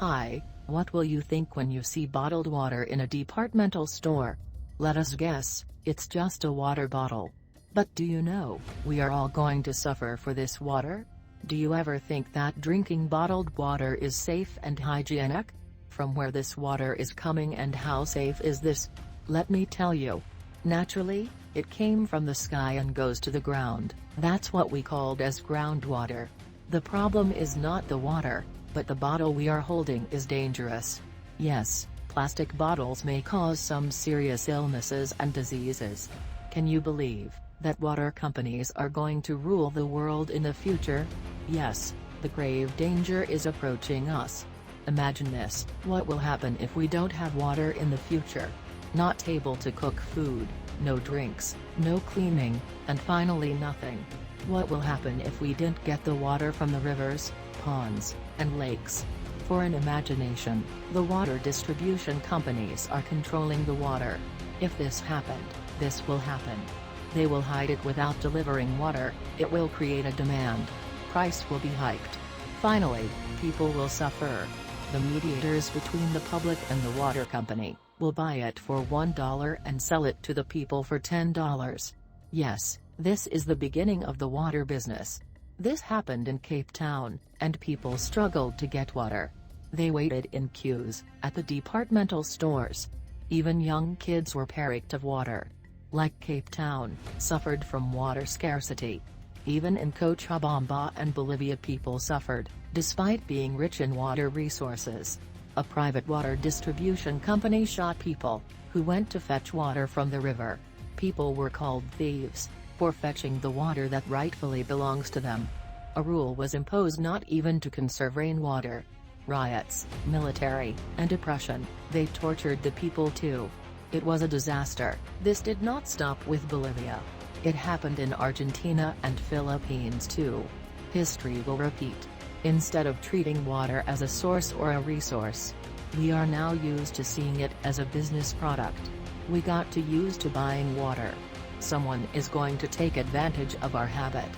Hi, what will you think when you see bottled water in a departmental store? Let us guess, it's just a water bottle. But do you know, we are all going to suffer for this water? Do you ever think that drinking bottled water is safe and hygienic? From where this water is coming and how safe is this? Let me tell you. Naturally, it came from the sky and goes to the ground. That's what we called as groundwater. The problem is not the water, but the bottle we are holding is dangerous. Yes, plastic bottles may cause some serious illnesses and diseases. Can you believe that water companies are going to rule the world in the future? Yes, the grave danger is approaching us. Imagine this: what will happen if we don't have water in the future? Not able to cook food, no drinks, no cleaning, and finally nothing. What will happen if we didn't get the water from the rivers, ponds, and lakes? For an imagination, the water distribution companies are controlling the water. If this happened, this will happen. They will hide it without delivering water, it will create a demand. Price will be hiked. Finally, people will suffer. The mediators between the public and the water company will buy it for $1 and sell it to the people for $10. Yes, this is the beginning of the water business. This happened in Cape Town, and people struggled to get water. They waited in queues at the departmental stores. Even young kids were panicked of water. Like Cape Town, suffered from water scarcity. Even in Cochabamba and Bolivia people suffered, despite being rich in water resources. A private water distribution company shot people who went to fetch water from the river. People were called thieves for fetching the water that rightfully belongs to them. A rule was imposed not even to conserve rainwater. Riots, military, and oppression, they tortured the people too. It was a disaster. This did not stop with Bolivia. It happened in Argentina and Philippines too. History will repeat. Instead of treating water as a source or a resource, we are now used to seeing it as a business product. We got to used to buying water. Someone is going to take advantage of our habit.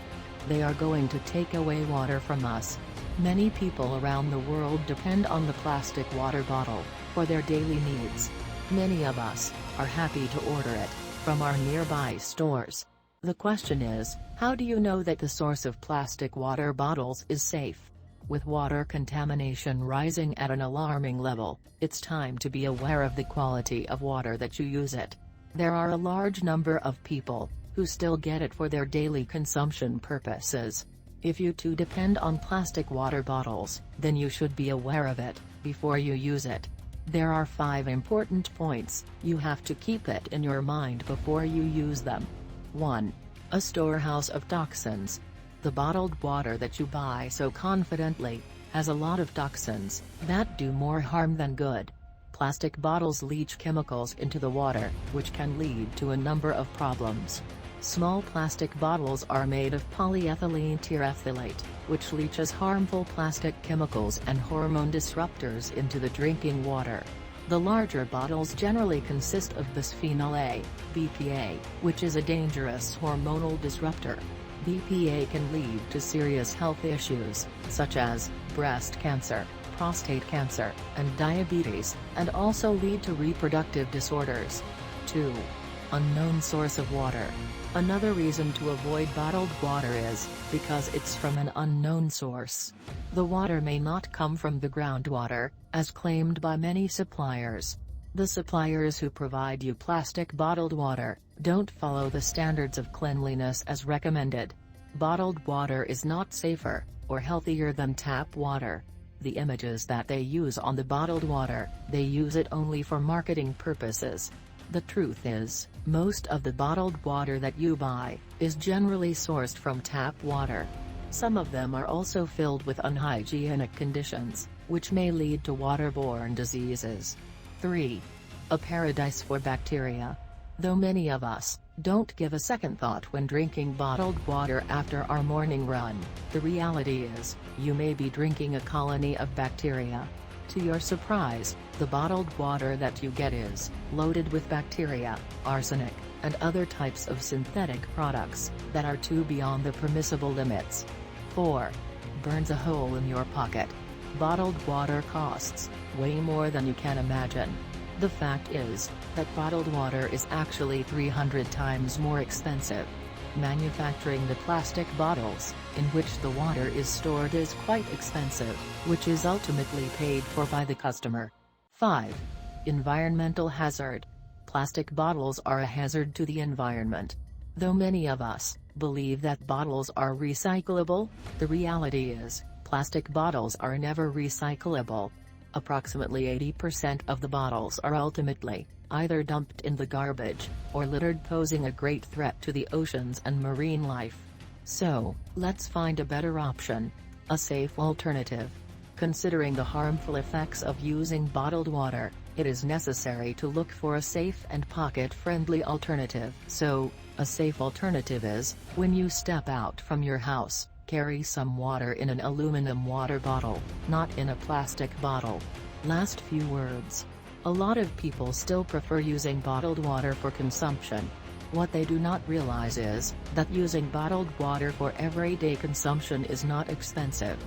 They are going to take away water from us. Many people around the world depend on the plastic water bottle for their daily needs. Many of us are happy to order it from our nearby stores. The question is, how do you know that the source of plastic water bottles is safe? With water contamination rising at an alarming level, it's time to be aware of the quality of water that you use it. There are a large number of people who still get it for their daily consumption purposes. If you too depend on plastic water bottles, then you should be aware of it before you use it. There are 5 important points you have to keep it in your mind before you use them. 1. A storehouse of toxins. The bottled water that you buy so confidently has a lot of toxins that do more harm than good. Plastic bottles leach chemicals into the water, which can lead to a number of problems. Small plastic bottles are made of polyethylene terephthalate, which leaches harmful plastic chemicals and hormone disruptors into the drinking water. The larger bottles generally consist of bisphenol A, BPA, which is a dangerous hormonal disruptor. BPA can lead to serious health issues, such as breast cancer, prostate cancer, and diabetes, and also lead to reproductive disorders. 2. Unknown source of water. Another reason to avoid bottled water is because it's from an unknown source. The water may not come from the groundwater, as claimed by many suppliers. The suppliers who provide you plastic bottled water don't follow the standards of cleanliness as recommended. Bottled water is not safer or healthier than tap water. The images that they use on the bottled water, they use it only for marketing purposes. The truth is, most of the bottled water that you buy is generally sourced from tap water. Some of them are also filled with unhygienic conditions, which may lead to waterborne diseases. 3. A paradise for bacteria. Though many of us don't give a second thought when drinking bottled water after our morning run, the reality is, you may be drinking a colony of bacteria. To your surprise, the bottled water that you get is loaded with bacteria, arsenic, and other types of synthetic products that are too beyond the permissible limits. 4. Burns a hole in your pocket. Bottled water costs way more than you can imagine. The fact is that bottled water is actually 300 times more expensive. Manufacturing the plastic bottles, in which the water is stored, is quite expensive, which is ultimately paid for by the customer. 5. Environmental hazard. Plastic bottles are a hazard to the environment. Though many of us believe that bottles are recyclable, the reality is, plastic bottles are never recyclable. Approximately 80% of the bottles are ultimately either dumped in the garbage, or littered, posing a great threat to the oceans and marine life. So, let's find a better option. A safe alternative. Considering the harmful effects of using bottled water, it is necessary to look for a safe and pocket-friendly alternative. So, a safe alternative is, when you step out from your house, carry some water in an aluminum water bottle, not in a plastic bottle. Last few words. A lot of people still prefer using bottled water for consumption. What they do not realize is that using bottled water for everyday consumption is not expensive.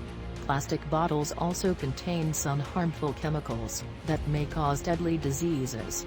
Plastic bottles also contain some harmful chemicals that may cause deadly diseases.